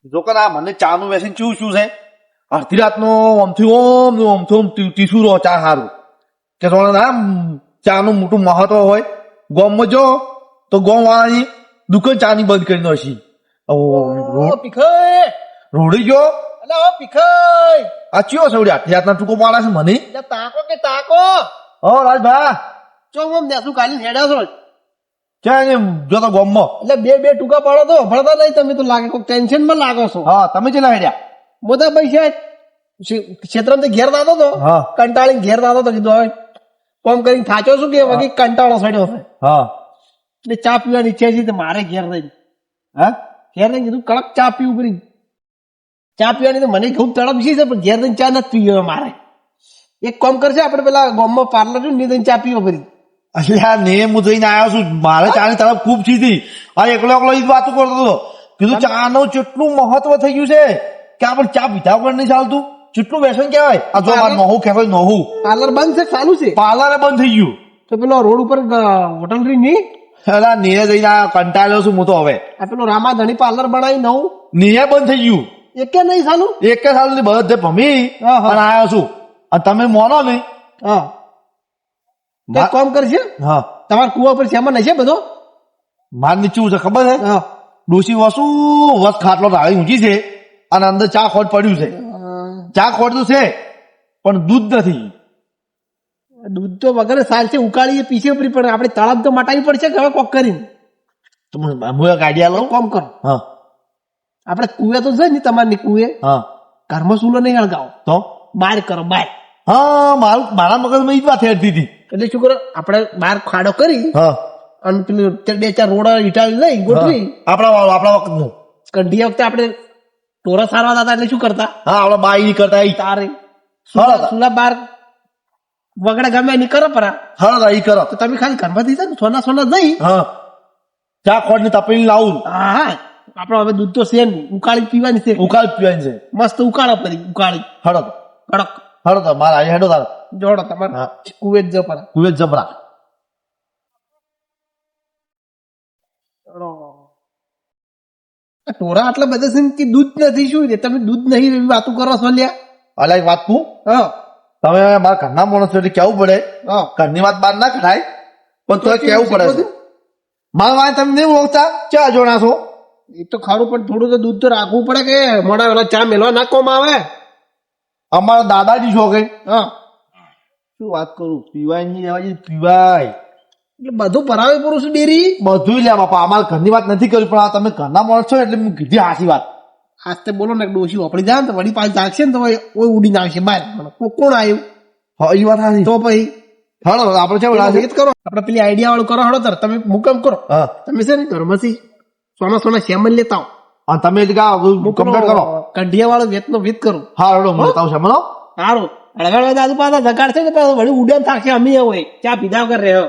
જો કે આ મને ચાનું વેસન ચૂ શું છે અડધી રાતનો ઓમથી ઓમ ટીસુ રો ચા સારું કે થોડા ના ચાનું મોટું મહત્વ હોય ગોમમાં જો તો ગોમ વાળાની દુકાન ચાની બંધ કરી નાખી પીખાઈ રોડી ગયો અલા ઓ પીખાઈ આ ચિયો છે આટલી રાતના ટૂંકો પાડે છે મને એટલે તાકો કે તાકો હો રાજભા ચો હું નેસું કાલી હેડ્યો છો ક્યાં જો તો ગોમમાં એટલે બે ટૂંકા પાડો તો ભણતા નહીં તમે તો લાગે કોઈ ટેન્શન માં લાગો છો હા તમે ચેલા હેડ્યા મોટા પૈસા ક્ષેત્રમાં ઘેર દાદો તો હા કંટાળીને ઘેર દાદો તો કીધું હવે કોમ કરીને થાચો છું કે વગી કંટાળો સડ્યો છે હા એટલે ચા પીવાની ઈચ્છા છે મારે ઘેર રહીને હા ઘેર રહીને કીધું કડક ચા પીવું કરી ચા પીવાની તો મને ખૂબ તડપ છે પણ ઘેર રહીને ચા નથી પીવી મારે એક કામ કરશે આપણે પેલા ગામમાં પાર્લર છે ને ચા પીવો કરી અલ્યા ને હું જઈને આવ્યો છું મારે ચાની તરફ ખૂબ સીધી આ એકલો એ વાતો કરતો હતો કીધું ચા નું કેટલું મહત્વ થઈ ગયું છે કે આપણે ચા પીધા વગર નહીં ચાલતું કેટલું વ્યસન કહેવાય આ જો નહું કહેવાય નહું પાર્લર બંધ છે ચાલુ છે પાર્લરે બંધ થઈ ગયું તો પેલો રોડ ઉપર હોટલ રહી નહીં અલા નીએ જઈને કંટાળ્યો છું હું તો હવે આ પેલો રામાધણી પાર્લર બનાવી નવું નીએ બંધ થઈ ગયું એકે નહીં ચાલુ એક સાલ ની બધે ભમી અને આવ્યો છું અને તમે મોનો નહીં હા એક કામ કરશે હા તમારા કુવા પર શેમાં નશે બધો માર નીચું છે ખબર છે હા ડોસી વસુ વસ ખાટલો ઢાળી ઊંચી છે અને અંદર ચા ખોટ પડ્યું છે ચા ખોટ તો છે પણ દૂધ નથી દૂધ તો વગર સાલ છે ઉકાળીએ પીછે પડી પણ આપણે તળાવ તો મટાવી પડશે કે હવે કોક કરીને તો હું એક આઈડિયા લઉં કોમ કરો હા આપણે કુએ તો છે ને તમારની કુએ હા ઘરમાં ચૂલો નહીં હળગાવો તો બહાર કરો બહાર હા મારા મગજમાં એ જ વાત હેરતી હતી એટલે શું કરો આપણે બહાર ખાડો કરી હા અને પેલું બે ચાર રોડા ઈટાળી લઈ ગોઠવી આપણા વખત નું કંઢી વખતે આપણે ટોરા સારવા હતા એટલે શું કરતા હા આપડા બાઈ કરતા તારે હળદ સુલા બાર વગડા ગમે એની કરો પરા ઈ કરો તો તમે ખાલી ઘરમાંથી છે ને સોના જઈ હા ચા ખોટ ની તપેલી લાવું હા આપડે હવે દૂધ તો છે ને ઉકાળી પીવાની છે ઉકાળ પીવાની છે મસ્ત ઉકાળો કરી ઉકાળી હળદ કડક હળદ મારા અહીં હેડો તારો જોડો તમારે કુવે જ પરા કુવેત જબરા ટોરા આટલા બધા છે ને કે દૂધ નથી શું છે તમે દૂધ નહીં એવી વાતો કરો છો લ્યા અલા એક વાત કહું હા તમે મારા ઘરના માણસ એટલે કેવું પડે હા ઘરની વાત બહાર ના કરાય પણ તો કેવું પડે છે મારા વાય તમે નહીં ઓળખતા ચા જોડા છો એ તો ખારું પણ થોડું તો દૂધ તો રાખવું પડે કે મોડા વેલા ચા મેલવા ના કોમ આવે અમારા દાદાજી છો કે હા શું વાત કરું પીવાય નહીં લેવા પીવાય એટલે બધું ભરાવે પૂરું છું ડેરી બધું લે બાપા અમારા ઘરની વાત નથી કરી પણ આ તમે ઘરના માણસ છો એટલે હું કીધી હાચી વાત આસ્તે બોલો ને ડોશી વાપરી જાય ને તો વળી પાછી જાગશે ને તો ઓય ઉડી નાખશે બહાર કોણ આવ્યું હા એ વાત હાચી તો પછી હળો આપણે છે રીત કરો આપણે પેલી આઈડિયા વાળું કરો હળો તાર તમે મુકામ કરો હા તમે છે ને ઘરમાંથી સોના શ્યામલ લેતા અને તમે કમ્પ્લીટ કરો કંઢિયા વાળો વેતનો વેત કરો હા હળો મળતા છે મને સારું હળગાડવા દાદુ પાછા ધગાડ છે ને પાછું વળી ઉડ્યા થાકશે અમે હોય ચા પીધા વગર રહ્યો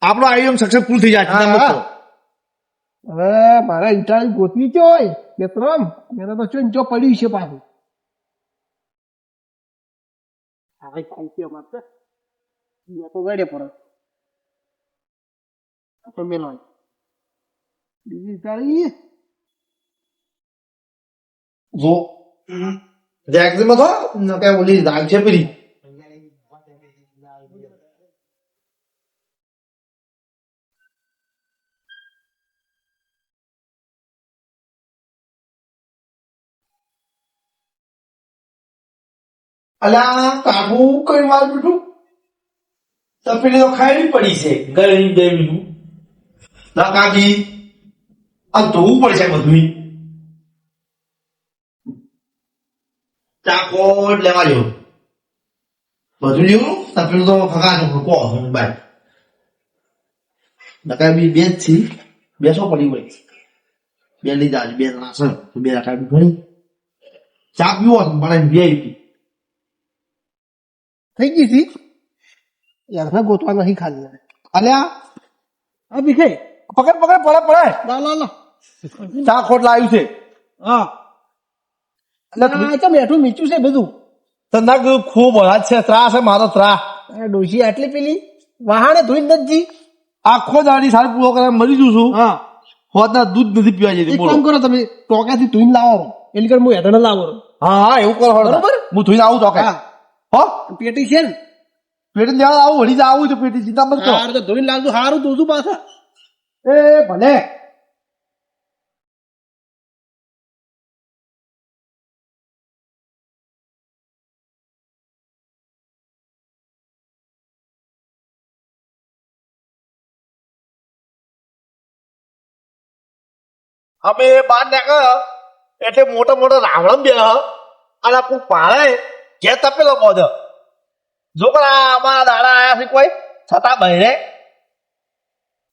આપણો આઈડિયા સક્સેસફુલ થઈ જાય ચિંતા મત કરો હવે મારા ઇટાળી ગોતવી છે હોય બેતરામ મેં તો શું જો પડ્યું છે પાછું હવે ખાઈ છે અમારે તો ગાડે પર મેલો બીજી ઇટાળી જો જેક્ઝીમાં તો કે ઓલી દાલ છે પેલી અલ્યા કાબુ કઈ વાર બેઠું તપેલી તો ખાઈ પડી છે ગળી દેવી ના કાજી આ ધોવું પડશે બધું ચાકોટ લેવા જેવું બધું લેવું તપેલું તો ફગાશું કો બાય નકા બી બે જ છી બેસો પડી હોય બે લીધા બે નાસર બે રાખા બી ઘણી ચા પીવો મને વીઆઈપી થઈ ગઈ હતી યાર ગોતવા નહીં ખાલી અલ્યા આ ભીખે પકડ પડે લા ચા ખોટ લાવ્યું છે હા એટલે મેઠું મીઠું છે બધું તને ખૂબ હરાજ છે ત્રાસ છે મારો ત્રાસ ડોશી આટલી પેલી વહાણે ધોઈ નથી આખો દાડી સારું પૂરો કરે મરી જઉં છું હા હોદના દૂધ નથી પીવા જતી એક બોલો કામ કરો તમે ટોકાથી ધોઈને લાવો એટલે કે હું હેઠળ લાવો હા હા એવું કરો હળો. બરોબર. હું ધોઈને આવું તો હા હો પેટી છે ને પેટી લેવા આવું વળી જ આવું તો પેટી ચિંતા મત કરો હારું તો ધોઈને લાવજો હારું તો શું પાછા એ ભલે અમે બાર નાખ્યા એટલે મોટા મોટા રાવણ બે અને કોઈ પાડે જે તપેલો મોદ જો કે અમારા દાડા આયા છે કોઈ છતાં બહેરે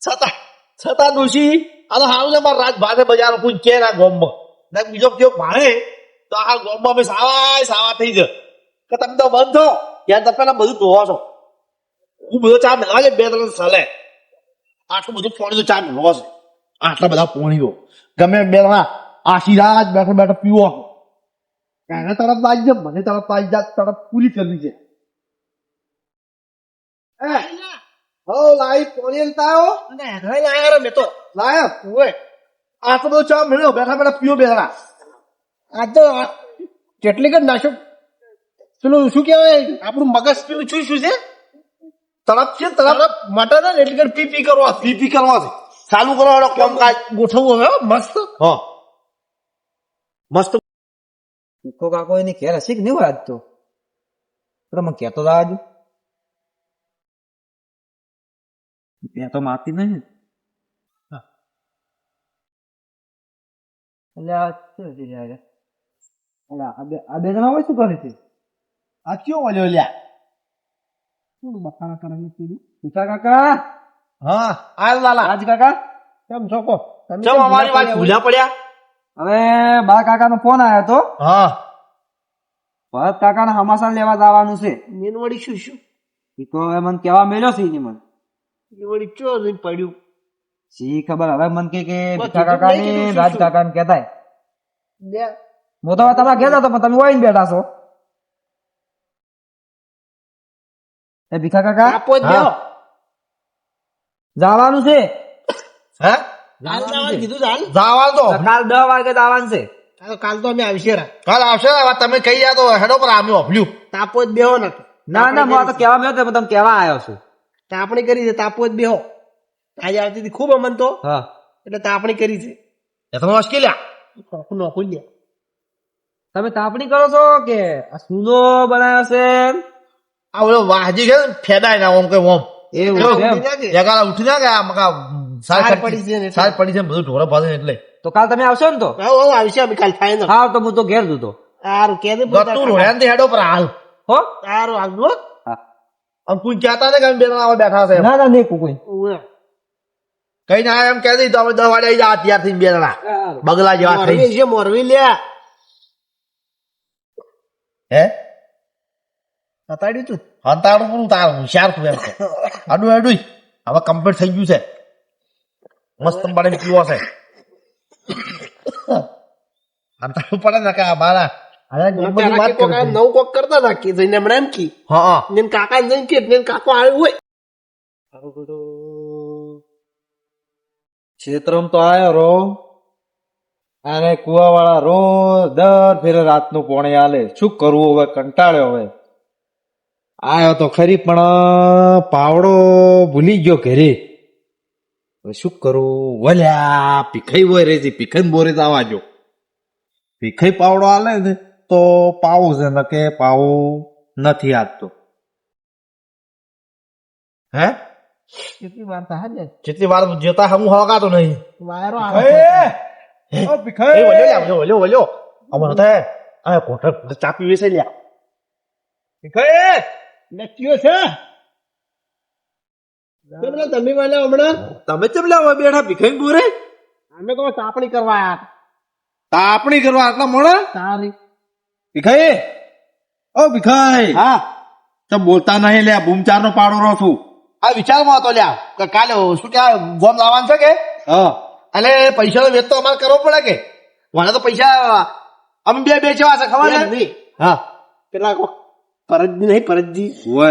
છતાં ડોશી આ તો હારું છે મારા રાજ ભાષે બજાર કોઈ કે ના ગોમમાં ને બીજો કેવો પાડે તો આ ગોમમાં અમે સાવા થઈ જાય કે તમે તો બંધ થો ત્યાં તપેલા બધું ધોવો છો હું બધો ચા મેળવા છે 2-3 સાલે આટલું બધું પાણી તો ચા મેળવો છે આટલા બધા પોણીઓ ગમે બે આશીર્વાદ બેઠો બેઠો પીવો એને તરફ બાજી છે મને તરફ બાજી તરફ પૂરી કરવી છે હો લાઈ પોણી લાયો લાયા મેં તો લાયો ઓય આટલો બધો ચા મેળ્યો બેઠા બેઠા પીવો બેઠા આ તો કેટલી કદ નાશો પેલું શું કહેવાય આપણું મગજ પેલું શું શું છે તરફ છે તરફ મટર ને એટલે કે પી કરવા પી કરવા છે ચાલુ કરો એનો કામ કાજ ગોઠવવું હવે હો, મસ્ત હા મસ્ત ભૂખો કાકો એની ઘેર હશે કે નહીં હોય આજ તો મને કહેતો તો આજ મેં તો મારતી નહીં એટલે આ શું હતી યાર? એટલે આ બે જણા હોય શું કરે છે આ કયો મળ્યો લ્યા શું બખાડા કરાવી પીધું ભૂખા કાકા હા આ લાલા રાજ કાકા કેમ છો કો તમે ચમ અમારી વાત ભૂલ્યા પડ્યા હવે બા કાકાનો ફોન આવ્યો તો હા ભરત કાકાને હમાસા લેવા જવાનું છે મેન વળી શું શું એ તો હવે મને કેવા મેલ્યો છે એની મને એ વળી ચો જઈને પડ્યું સી ખબર હવે મને કે બસ ભીખા કીધું કાકા નહીં ને કીધું રાજ શું? કાકા ને કહેતાય લે હું તો હવે તમારા ઘેર હતો પણ તમે હોય ને બેઠા છો એ ભીખા કાકા આપો જ હા. દેવો જવાનું છે હે હાલ જવાનું કીધું છે હાલ જાવા તો કાલ 10 વાગે જવાનું છે કાલ તો અમે આવશે રા કાલ આવશે ને હવે તમે કહી રહ્યા તો હેડો પર આમ્યો ઓફલ્યું તાપો જ બેહો ને ના ના હું આ તો કહેવા મેં તમે કહેવા આવ્યો છું તાપણી કરી છે તાપો જ બેહો આજે આવતી હતી ખૂબ અમન તો હા એટલે તાપણી કરી છે એ તો મુશ્કેલ નોખું નોખું લે તમે તાપણી કરો છો કે આ સૂનો બનાવ્યો છે આ ઓલો વાહજી છે ને ફેદાય ના ઓમ કે ઓમ એવું છે એમ? એકાલા ઉઠી ના ગયા મકા સાર પડી છે ને એટલે. સાર પડી છે ને બધું ઢોળા પાસે એટલે તો કાલ તમે આવશો ને તો આવશે અમે કાલ ફાઈનલ હા તો હું તો ઘેર જતો સારું કે દે ગતું રોડ્યા ને હેડો પર હાલ હો સારું આવજો હા આમ કોઈ કહેતા ને કે અમે બે જણા આવા બેઠા છે એમ. ના ના નહીં કોઈ ઓવે. કઈ ના એમ કહી દઈ તો અમે 10 વાગે આવી જા તૈયાર થઈને બે જણા બગલા જેવા થઈ મોરવી છે મોરવી લે હે બતાડ્યું તું હંતાડું પૂરું તાર હોશિયાર તું એમ કે આડું આડું હવે કમ્પ્લીટ થઈ ગયું છે મસ્ત પડે પીવો છે હંતાડું પડે ને કે મારા અરે ગોમતી વાત કોક આ કરું નવું કોક કરતા હતા કે જઈને હમણાં એમ કી હા હા ને કાકા જઈને કે ને કાકો આવ્યો હોય ક્ષેત્રમ તો આયો રો અને કુવા વાળા રોજ દર ફેરે રાતનું પોણે આલે શું કરવું હવે કંટાળ્યો હવે આયો તો ખરી પણ પાવડો ભૂલી ગયો ઘરે હવે શું કરું વલ્યા ભીખાઈ હોય રે ભીખાઈ બોરે આવવા જો ભીખાઈ પાવડો આલે ને તો પાવું છે ને કે પાવું નથી આપતો હે કેટલી વાર થાય ને જેટલી વાર જોતા હું હળગાતો નહીં વાયરો એ આવે વલ્યો લ્યા વલ્યો વલ્યો અમારે થાય આ કોઠા ચાપી વેસે લ્યા ભીખાઈ નક્કીઓ છે કેમ ના તમે વાળા હમણાં તમે કેમ લાવવા બેઠા ભીખાઈ બોરે અમે કહો તાપણી કરવા આયા તાપણી કરવા આટલા મોડા સારી ભીખાઈ ઓ ભીખાઈ હા તો બોલતા નહીં લે બૂમચાર નો પાડો રહો છું આ વિચારમાં હતો લ્યા કે કાલે શું કે ગોમ લાવવાનું છે કે હા એટલે પૈસાનો વેચ તો અમારે કરવો પડે કે મને તો પૈસા અમે બે જેવા છે ખબર એમ છે નહીં. હા પેલા કોક પરજી નહીં પરજી હોય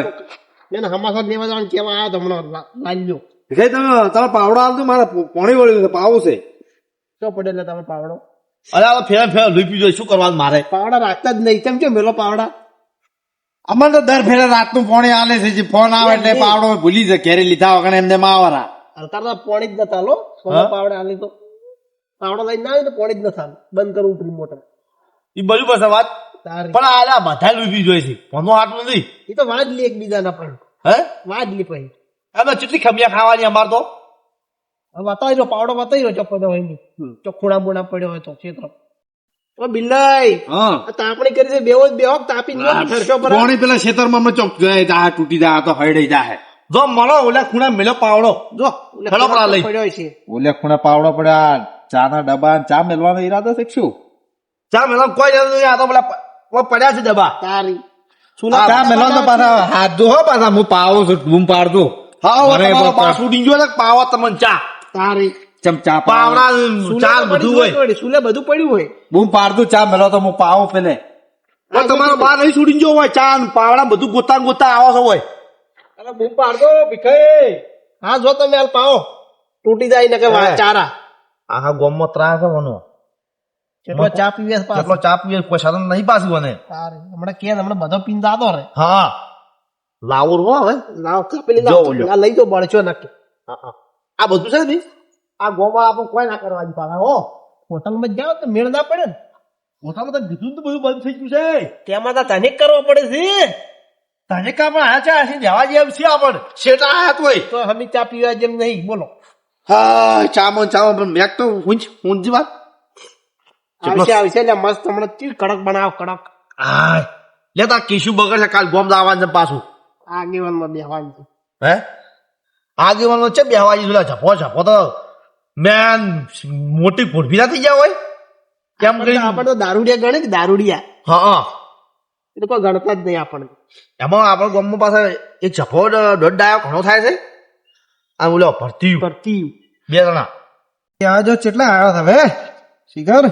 એને હમાસા લેવા જવાનું કેવા આવ્યા તો હમણાં લાલ્યો ભીખાઈ તમે તારા પાવડો આવતો મારે પોણી વળ્યું છે પાવું છે તો પડે એટલે તમે પાવડો અરે આ ફેર ફેર લઈ પીજો શું કરવાનું મારે પાવડા રાખતા જ નહીં તેમ કેમ મેલો પાવડા અમારે તો દર ફેરે રાતનું પોણી આલે છે જે ફોન આવે એટલે પાવડો ભૂલી જાય ઘેરે લીધા વગર એમને માવરા અત્યારે પોણી જ નતા લો પાવડા આલી તો પાવડો લઈને ના આવે તો પોણી જ નતા બંધ કરવું પ્રી મોટર એ બધું બસ વાત તારી પણ આ બધા લઈ પીજો છે ફોનો હાથ નથી એ તો વાજ લે એકબીજાના પણ હે વાજ લે પછી એમાં કેટલી ખમિયા ખાવાની અમાર તો હવે બતાવી રહ્યો પાવડો બતાવી રહ્યો ચોખ્ખો હોય નહીં ચોખ્ખુણા બોણા પડ્યો હોય તો ક્ષેત્ર બિલ્લાઈ હા તાપણી કરી છે બેવો જ બેહો તાપી નહીં ઠરશો પર પોણી પેલા ખેતરમાં અમે ચોક જાય જા તૂટી જાય તો હરડી જાય જો મળો ઓલા ખૂણા મેલો પાવડો જો હેલો પડા લઈ. પડ્યો છે ઓલે ખૂણે પાવડો પડ્યા ચા ના ડબ્બા ને ચા મેલવાનો ઈરાદો છે કે શું ચા મેલો કોઈ જરૂર નહીં આ તો પેલા પડ્યા છે ડબ્બા તારી ચા મેલવાનો તો પાછા હાથ જો હો પાછા હું પાવો છું બૂમ પાડજો હા મને તમારો બાપા. બાસ ઉડી ગયો ને પાવો તમને ચા તારી ચમચા પાવડા સુલે ચા તો બધું પડ્યું હોય હોય, સુલે બધું પડ્યું હોય બૂમ પાડતું ચા મેલો તો હું પાવો પેલે પણ તમારો બા નહીં છૂટી ગયો હોય ચા ને પાવડા બધું ગોતા ગોતા આવો છો હોય અરે બૂમ પાડજો ભીખાઈ હા જો તમે હાલ પાવો તૂટી જાય ને કે ચારા આખા ગોમમાં ત્રાસ છે મને કેટલો ચા પીવે છે પાછો. કેટલો ચા પીએ કોઈ સાધન નહીં પાછું મને તારી હમણાં કે હમણાં બધો પીને જાતો રે હા લાવો રો હવે લાવ કાપેલી જો, લાવ જો. આ લઈ જો બળચો નક્કી આ બધું છે ને આ ગોમાં આપણે કોઈ ના કરવાની પાછા હો હોટલમાં જાઓ તો મેળ ના પડે ને મોટામાં તો કીધું તો બધું બંધ થઈ ગયું છે તેમાં તો તને કરવો પડે છે તને કા પણ આ ચા છે જવા જેમ છે આપણ શેટા આયા તોય તો અમે ચા પીવા જેમ નહીં બોલો હા ચામો પણ મેક તો ઊંચી વાત આવશે આવશે એટલે મસ્ત હમણાં ચીજ કડક બનાવ કડક આય લેતા કીશું બગડ છે કાલ ગોમ દાવાનું છે પાછું આગેવાનમાં બેહવાનું છે હે આગેવાનો છે બેહવાજી જોલા ઝપો તો મેન મોટી ફોડફી ના થઈ ગયા હોય કેમ કરી આપણે તો દારૂડિયા ગણે કે દારૂડિયા હા એ તો કોઈ ગણતા જ નહીં આપણને એમાં આપણા ગામમાં પાસે એક ઝપો દોઢ ડાયો ઘણો થાય છે આ બોલો ભરતી પરતી બે જણા ત્યાં જો કેટલા આવ્યા હતા હવે શિખર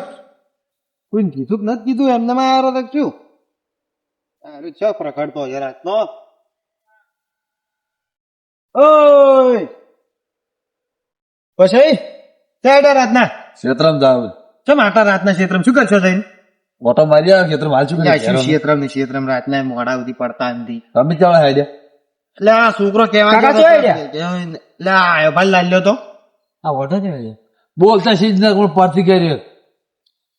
કોઈ કીધું કે નથી કીધું એમને માં આવ્યો તો શું અરે ચો પ્રખડતો જરા નો ઓય પછી તેડા રાતના ક્ષેત્રમ જાવ ચમ આટા રાતના ક્ષેત્રમાં શું કરશો જઈને ઓટો મારી આવે ક્ષેત્રમ હાલ શું કરે ક્ષેત્રમાં રાતના મોડા સુધી પડતા નથી તમે ચાલો હેડ્યા એટલે આ છોકરો કેવા કાકા ગયો ક્યાં હતો? એટલે આ આયો ભાઈ લાલ્યો તો આ ઓટો છે બોલતા શીજ ના કોણ પરથી કરી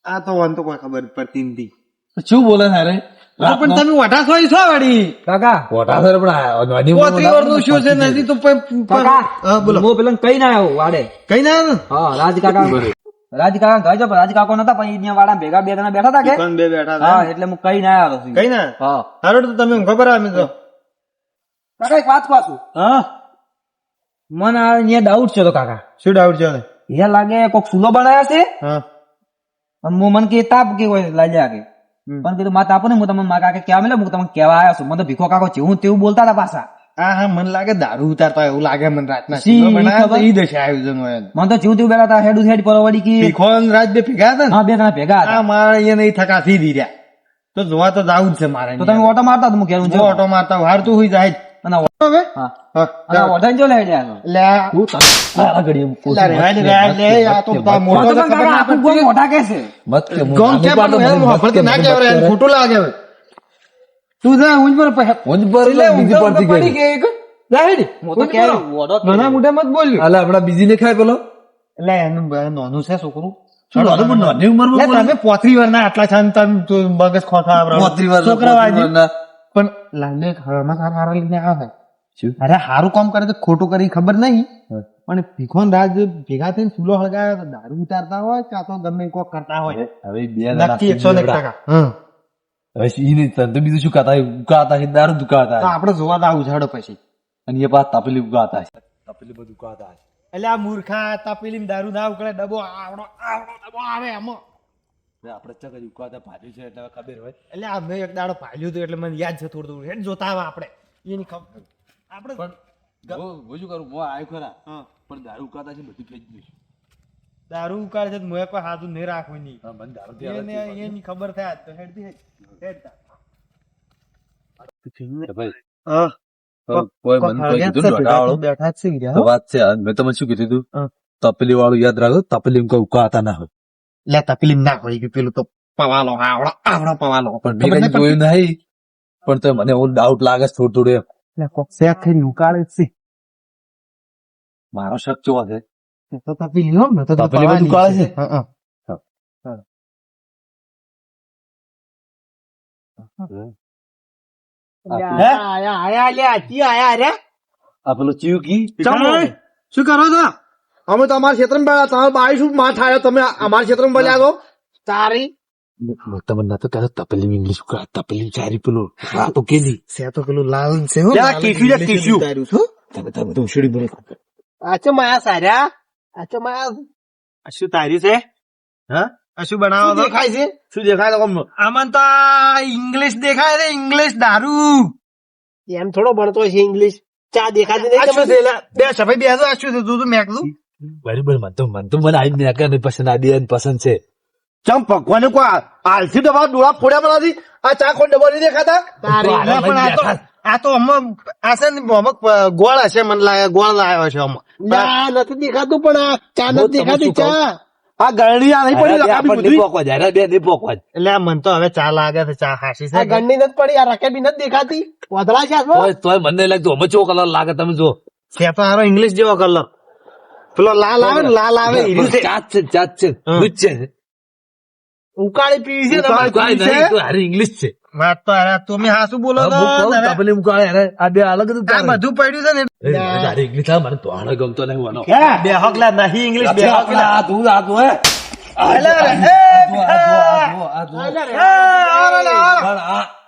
આ તો વન તો કોઈ ખબર પડતી નથી શું બોલે ને રે પણ તમે વઢા છો છો વળી કાકા ઓટા સર પણ આ પોત્રી વર્ષનું શું છે નથી તો હા, બોલો હું પેલા કઈ ના આવ્યો વાડે કઈ ના આવ્યો ને? હા રાજ કાકા ઘર જો રાજ કાકો નતા પછી અહીંયા વાડા ભેગા બે જણા બેઠા હતા કે દુકાન બે બેઠા હતા હા એટલે હું કઈ ના આવ્યો છું. કઈ ના હા હારું તો તમે ખબર આવે તો કાકા એક વાત પાછું હા મને અહીંયા ડાઉટ છે તો કાકા શું ડાઉટ છે હવે? એ લાગે કોક સુલો બનાવ્યા છે હા અને હું મને કે તાપ કે હોય લાગ્યા કે પણ કીધું માતા આપો ને હું તમને મારા કાકે કહેવા મળે હું તમને કહેવા આવ્યો છું મને તો ભીખો કાકો જેવું તેવું બોલતા હતા પાછા હા હા મને લાગે દારૂ ઉતારતા હોય એવું લાગે મને રાતના શી શીરો બનાવ્યા ખબર? તો ઈ દશા આયોજન હોય મને તો જેવું તેવું બેઠા હતા હેડ હેડ પર વળી કે ભીખો અને રાજ બે ભેગા હતા ને હા બે જણા ભેગા હતા આ મારે અહીંયા નહીં થકા થી દીધા તો જોવા તો જાવું જ છે મારે તો તમે ઓટો મારતા હું ઘેર જો ઓટો મારતા હાર તું હુઈ જાય અને હવે હા હા અને ઓટો જો લઈ જાય એટલે આ ઘડી લે રેવાય લે, આ તો તાર મોટો તો ખબર ના પડતી. મોટા કે છે મત કે ગોમ છે પણ એમ વાપરતો ના કહેવાય, એને ખોટું લાગે હવે. તું જા ઊંઝ પર પહે- ઊંઝ પર એટલે બીજી ઊંઝ પડતી પડી ગઈ ગઈ એક. જા હેડ. હું તો ઊંઝ ક્યારે પર. ઓટો નાના મોઢે મત બોલ્યો. અલા આપડા બીજી ને ખાય પેલો એટલે એનું નાનું છે છોકરું. શું નાનું પણ નાની ઉંમરમાં એટલે તમે પોતરી વર્ષના આટલા છે ને તમે તો મગજ ખોખા આવરા. છોકરા વાજી. પણ લાલે ઘરમાં હારા લઈને આવે. શું? અરે હારું કામ કરે તો ખોટું કરી ખબર નહીં પણ ભીખો ને રાજ ભેગા થઈને ચૂલો હળગાવ્યો તો દારૂ ઉતારતા હોય કાં તો ગમે કોક કરતા હોય હવે બે જણા નક્કી 101%. હમ. હવે ઈ નહીં તને તો બીજું શું ખાતા ઉકાતા છે દારૂ દુકાતા તો આપણે જોવા તો આવું ઝાડો પછી અને એ પાછ તપેલી ઉકાતા છે તપેલી બધું ઉકાતા છે એટલે આ મૂર્ખા તપેલી દારૂ ના ઉકળે ડબો આવડો આવડો ડબો આવે આમાં આપડે ચક ઉકાતા ભાજ્યું છે એટલે હવે ખબર હોય એટલે આ મેં એક દાડો પાલ્યું હતું એટલે મને યાદ છે થોડું થોડું હેડ જોતા આવે આપણે એની ખબર આપણે પણ હું શું કરું હું આવ્યો ખરા પણ દારૂ ઉકાતા છે બધું થઈ ગયું છે દારૂ ઉકાળે છે તો મોએ કોઈ હાથું નહીં રાખવું નહીં હા, મને દારૂ એને એની ખબર થાય તો હેડ થી હેડ તા. ભાઈ હા કોઈ મને કોઈ કીધું ને, દોઢા વાળો. બેઠા જ છે તો વાત છે મેં તમને શું કીધું તું હા. તપેલી વાળું યાદ રાખો, તપેલી કોઈ ઉકાળતા ના હોય. લે તકલીફ ના હોય કે પેલું તો પવાલો આવડો પવાલો પણ મેં કઈ જોયું નહીં, પણ તો મને એવું ડાઉટ લાગે છે થોડું થોડું એમ. કોક શેક થઈને ઉકાળે છે મારો શક જોવા છે. તો તપેલી હો ને તો તપેલીમાં જ ઉકાળે છે? હા આ પેલું ચીવકી શું કરો છો? અમે તો અમારા ક્ષેત્રમાં બેઠા, તમે બાઈ શું માં થાય, તમે અમારા ક્ષેત્રમાં બોલ્યા છો? તારી તમને નતો કહેતો તપેલી ઇંગ્લિશ ઉકાળ, તપેલી ચારી પેલું તો કેલી છે તો પેલું લાલ છે હો યા ટીસ્યુ છે, ટીસ્યુ. તમે બધું ઉછળી બોલે. આચો માયા સાર્યા આચો માયા શું તારી છે? હા, શું બનાવો છો? દેખાય છે શું દેખાય તો ગમનો? આમાં તો ઇંગ્લિશ દેખાય છે ઇંગ્લિશ દારૂ એમ થોડો ભણતો છે ઇંગ્લિશ ચા દેખાતી નહીં શું છે? લા, બે સફાઈ બે આ શું છે? તું મેકલું બરાબર, મને આવી મેકા પસંદ, આદિ પસંદ છે. ચમ ભગવાને કોઈ આલસી ડબ્બા ડોળા ફોડ્યા પણ નથી. આ ચા કોઈ ડબ્બા નહીં દેખાતા? તારી પણ આ તો આમાં આ છે ને અમુક ગોળ હશે, મને લાગે ગોળ લાવ્યો છે આમાં. ના નથી દેખાતું પણ આ ચા નથી દેખાતી ચા આ ગરણી આ નહીં પડી લગાવી બધી. એટલે આ મન તો હવે ચા લાગે છે ચા હાસી છે ગંડી નથી પડી આ રકેબી નથી દેખાતી વધરા છે તોય મને નહીં લાગતું અમે ચો કલર લાગે. તમે જો છે તો હારો ઇંગ્લિશ જેવો કલર, પેલો લાલ આવે ને લાલ આવે હીરું છે. ચાત છે, ચાત છે, દૂધ છે. ઉકાળી પીવી છે તમારે કાંઈ નહીં, તો હારી ઇંગ્લિશ છે. વાત તો અરે તમે હાસુ બોલો હવે છો હું કહું, ને હવે. તપેલી ઉકાળે, અરે આ બે અલગ જ આ ઉકાળે. બધું પડ્યું છે ને હારી ઇંગ્લિશ આવે, મને તો હાડો ગમતો નહીં વાનો. બે હકલા નહીં ઇંગ્લિશ બે હકલા આ તું આ તું હે અલે રે, પણ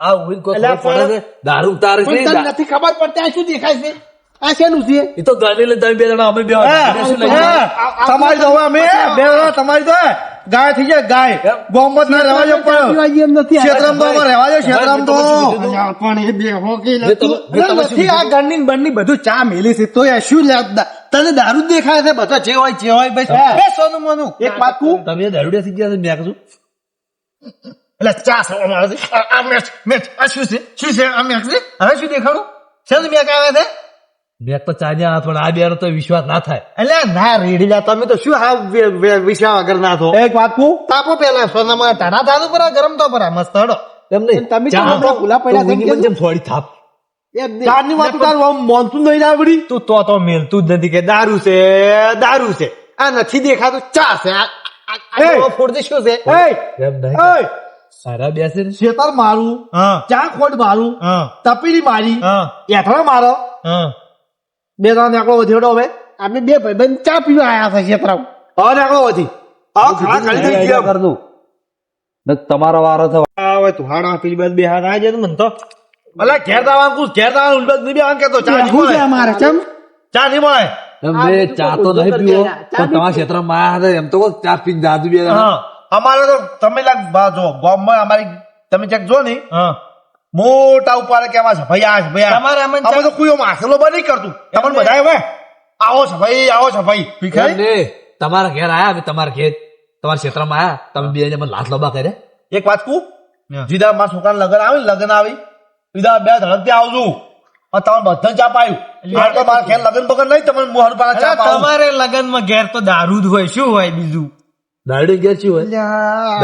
આ ઉઈલ કોઈ ખબર પડે છે? દારૂ તારે છે, પણ તમને નથી ખબર પડતી આ શું દેખાય છે આ શેનું છે એ તો ગાડી લઈને તમે બે જણા અમે બે શું લઈ જાય? તમારી તો હવે અમે બે જણા તમારી તો ગાય થઈ જાય ગાય. ગોમત ના રહેવા જો પણ પીવા એમ નથી ક્ષેત્રમાં તો અમારે રહેવા જો ક્ષેત્રમાં તો. અલ્યા, પણ એ બે હોકી જે તમે- જે તમે શું નથી આ ગણની ને બણની બધું ચા મેલી છે તો યાર શું તને દારૂ જ દેખાય છે બધો જે હોય બસ બે સોનું મોનું એક પાકું તમે દારૂડિયા થઈ ગયા છે, મેં કીધું. એટલે ચા છે અમારે છે. આ મેચ આ શું છે આ મેચ છે હવે શું દેખાડું શેનું મેચ આવે છે મેં તો ચાલ્યા પણ આ બે તો વિશ્વાસ ના થાય. એટલે ના રેડીલા તમે તો શું હા વિશ્વા વગર ના થો એક પાકું તાપો પેલા સોનામાં ટાણા થાતું પર ગરમ તો પર મસ્ત હડો એમ નહીં, તમે ચા કેમ આપણા ભૂલા પડ્યા તો છે વીની જેમ થોડી થાપ. ચારની વાત તારું આમ મોનસૂન નહીં આવડી. તું તો મેલતું જ નથી કે દારૂ છે આ નથી દેખાતું ચા છે આ ફોડ શું છે એમ નહીં, એ સારા બેસે ને. શેતર મારું, હા ચા ખોટ મારું, હા તપેલી મારી, હા એઠળો મારો, હા બે જણા નેકળો વધેડો હવે. અમે બે ભાઈબંધ ચા પીવા આયા છે ક્ષેત્રમાં હવે નેકળો વધી. હવે ખાડા ખાલી થઈ ગયા. કર દઉં. ને તમારો વારો થવા. હવે તું હાડા પેલી બાદ બે હાથ આવી જાય મને તો અલા ઘેર દાવાનું કુછ ઘેર દાવાનું ઉલબત નહીં બેવાનું કેતો ચા નહીં મળે. અમારે ચમ ચા નહીં મળે. એમ બે ચા તો નહીં પીવો, પણ તમારા ક્ષેત્રમાં આયા હતા એમ તો કહો, ચા પીને દાદુ બે જણા. હા અમારે તો તમે જો ગામમાં અમારી તમે ચેક જો ને હા મોટા ઉપાડે કે આમાં સફાઈ આ સફાઈ આ. તમારે આમાં અમે તો કોઈ માસેલો બંધ નહીં કરતું. તમને બધા હવે આવો સફાઈ એમ ભીખાઈ. નહીં, તમારા ઘેર આયા, અમે તમારા ઘેર તમારા ક્ષેત્રમાં આયા, તમે બે જણા મને લાત લોબા કરે. એક વાત કહું, જીદા મારા છોકરાને લગન આવે ને લગન આવી બીજા બે ધડક ત્યાં આવજો અને તમે બધા ચા પાયું. મારે તો મારા ઘેર લગન બગન નહીં, તમને મોહર પાડા ચા પાવું. તમારે લગન માં ઘેર તો દારૂ જ હોય શું હોય બીજું દારૂ ઘેર શું હોય?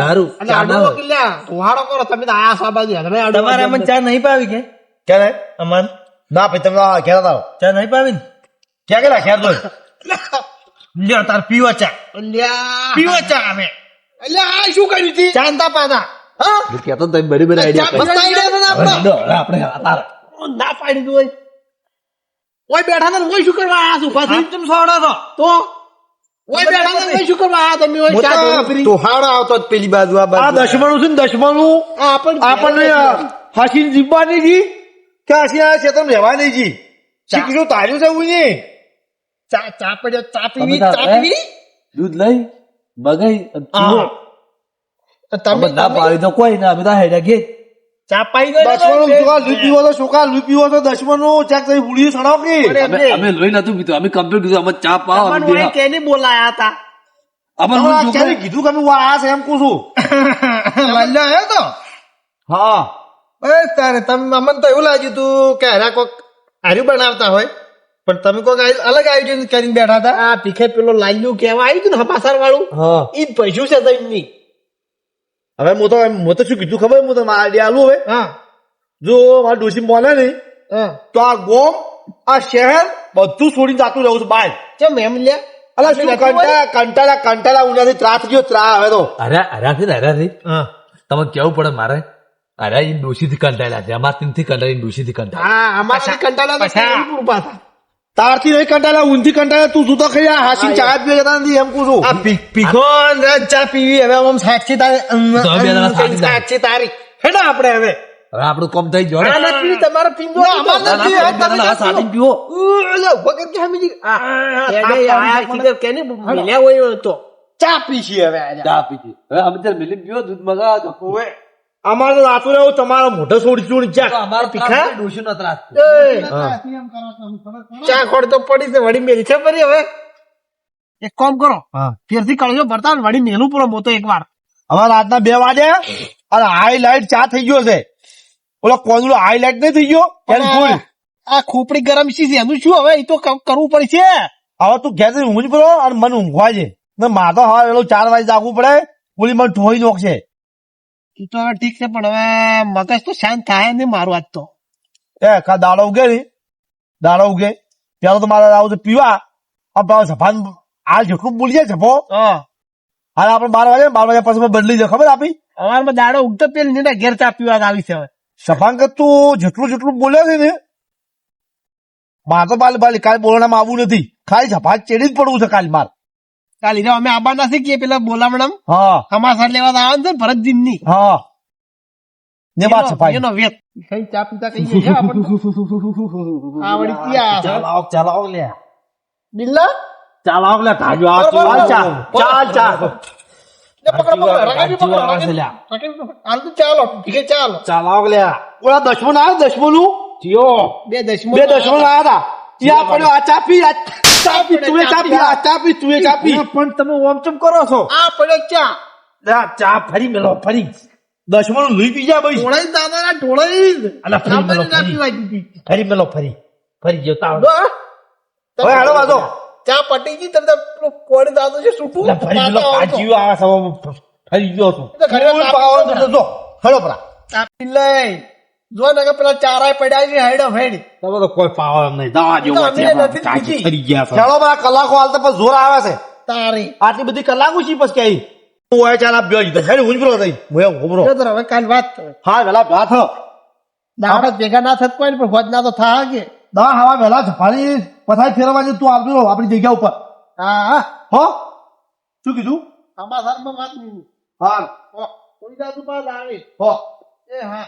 દારૂ ચા ના હોય. તુહાડો કરો તમે તો આયા છો બાજુ તમારે આમાં ચા નહીં પાવી કે ક્યારે અમાર ના ભાઈ તમે ઘેર આવો ચા નહીં પાવી ને ક્યાં ગયેલા ઘેર તો લ્યો તાર પીવો ચા પીવો ચા અમે અલ્યા આ શું કર્યું છે ચાંદા પાના હા હું કહેતો ને તમે બરાબર idea કરી. મસ્ત idea છે ને હવે આપણો. હેડો, હવે આપણે તારે. ના પાડી દઉં ઓય બેઠા ને ઓય શું કરવા આયા છો પાછી તમે સોડો છો તો ઓય બેઠા ને ઓય શું કરવા આયા તમે ઓય ચા જોઈ તુહાડો આવતો જ પેલી બાજુ આ આ દશમનું છે ને દશમનું આપણને હાસીને જીવવાની જી કે હાસી આ ક્ષેત્રમાં રહેવાની જી શીખશું તાર્યું છે એવું નહીં. ચા પડ્યો ચા પીવી તમે ચા તાર, પીવી દૂધ લઈ બગાઈ અને પીવો. તમે અમે ના પાડી તો કોઈ ના, અમે તો હેડ્યા ઘેર. ચા પાઈ ગયો દશમનું છોકરા લૂઈ પીવો તો છોકરા લૂઈ પીવો તો દશમનું ચેક થઈ ઉડી સણાવ કે અમે લોહી નતું પીતું, અમે કમ્પ્લીટ કીધું અમે ચા પાવ, અમે બે હા. કેને બોલાયા હતા અમે તમારે લોહી ક્યારે છોકરા- કીધું કે અમે આ છે એમ કહું છું. લલ્લો આવ્યો તો હા બસ તારે તમે અમને તો એવું લાગ્યું તું કે હરા કોક હાર્યું બનાવતા હોય પણ તમે કોઈક અલગ આયોજન કરીને બેઠા હતા. આ ભીખે પેલો લાલ્યું કેવા આવ્યું હતું ને હપાસાર વાળું, હા ઈ જ પૈસું છે તઈની. હવે હું તો શું કીધું ખબર, હું તો મારા આઈડિયા આલું હવે. હા જો મારા ડોશી બોલે નહીં હા તો આ ગોમ આ શહેર બધું છોડીને જાતું રહું છું બહાર. ચમ એમ લ્યા અલા શું કંટાળા ઉનાથી ત્રાસ ગયો ત્રા હવે તો. હરાથી તમે કેવું પડે મારે અરે એ ડોશીથી કંટાળ્યા છે અમાર થી કંટાળી ડોશીથી કંટાળ્યા. હા અમારા કંટાળા તો પૂરું પાછા. તારથી નહીં કંટાળા, ઊંધી કંટાળા. તું તું તો ખાલી આ હાસી ચા જ પીએ જતા નથી એમ કહું છું. આ પીખો ચા પીવી હવે આમ સાક્ષી તારી તો બે જણા સાથે જાય. સાક્ષી તારી હેડા આપણે હવે હવે આપણું કામ થઈ ગયું આ નથી તમારે પીવો અમાર નથી હવે તમે સાથે પીવો વગર કે હમીજી આ ચીકર કેને મિલ્યા હોય તો ચા પીશી હવે આજે. ચા પીધી હવે અમે ત્યારે મિલી પીવો દૂધ મગાવો તો ઓવે અમારે તો રાતું રહેવું, તમારો મોઢો છોડી છોડી જા. અમારો પીખા? ડોશી નો ત્રાસ ચા ખોડ તો પડી છે વળી મેલી છે ફરી હવે એક કામ કરો ફેરથી કળજો ભરતા ને વળી મેલું પૂરો મોતો એકવાર હવે રાતના 2 વાગ્યા અને હાઈલાઇટ ચા થઈ ગયો છે. ઓલો કોંદડો હાઈલાઇટ નહીં થઈ ગયો એની ફૂલ. આ ખોપડી ગરમ છે એનું શું હવે એ તો કરવું પડશે. હવે તું ઘેર ઊંઘ જ પડો અને મને ઊંઘવા છે ને મારે તો હવે પેલો 4 વાગે જાગવું પડે. ઓલી મને ઠોઈ નોખશે. એ તો હવે ઠીક છે પણ હવે મગજ તો શાંત થાય ને મારું આજ તો. કા દાડો ઉગે ને દાડો ઉગે ત્યારે તો મારે આવું તો પીવા. સફાન હાલ જેટલું બોલી જાય સફો હાલ આપડે 12 વાગે પછી બદલી જાય ખબર આપી. અમારમાં દાડો ઉગતો પેલી ને ઘેર ચા પીવા આવી છે હવે. સફાન કે તું જેટલું બોલ્યો છે ને મારે તો બાલી કાલે બોલવામાં આવવું નથી. ખાલી સફાન ચેડી જ પડવું છે કાલે મારે. કાલે અમે આબા ના શીખીએ પેલા બોલામણ હા સમાચાર લેવા આવે છે ને ભરતજીન ની હા ને વાત સફાઈ એનો વેત કઈ ચા પીતા કઈ છે આપણને આવડી ક્યાં ચલાવ લે બિલ્લા ચલાવ લે ભાજો આ ચાલ ચાલો ઠીક ચાલો ચલાવ લે ઓલા દશમન આવ્યો દશમનું જીઓ બે દશમો બે દશમન આવ્યા હતા. ત્યાં પડ્યો આ ચા પી તું ચા પી આ ચા પી તું ચા પી. પણ તમે ઓમ ચમ કરો છો આ પડ્યો ચા લે, ચા ફરી મેલો ફરી દશમન લઈ પી જા ભાઈ. ઢોળાઈ દાદા ઢોળાઈ અલા ફરી મેલો ના ફરી પીવાય દીધી ફરી મેલો ફરી ગયો તાવ હવે હાલો વાંધો. ચા પટી ગઈ તમે કોણ દાદો છે છૂટું ફરી મેલો પાછું આવે સવા ફરી ગયો છું હેલો પરા આપી લઈ જો ને પેલા ચારાય પડ્યા છે હેડ હેડ તમે તો કોઈ પાવ એમ નહીં દવા જેવો અમે છે નથી કાચી પીધી. ફરી ગયા છો ખેડો પરા કલાકો હાલતા પછી જોર આવે છે. તારી આટલી બધી કલાકો છી પછી કઈ તું હોય ચાલ આપ બેસી હેડ ઊંઘ પડો થઈ હું ઘૂમરો. જો હવે કાલ વાત કરે હા વેલા ભાત દાડા ભેગા ના થત કોઈ ને પણ હોજ ના તો થા કે દવા હવા વેલા સફારી પથારી ફેરવા છે તું આવજો આપણી જગ્યા ઉપર. હા હા હો શું કીધું? સમાચારમાં વાત નહીં હા કોઈ દાદુ પાસે આવે હો એ હા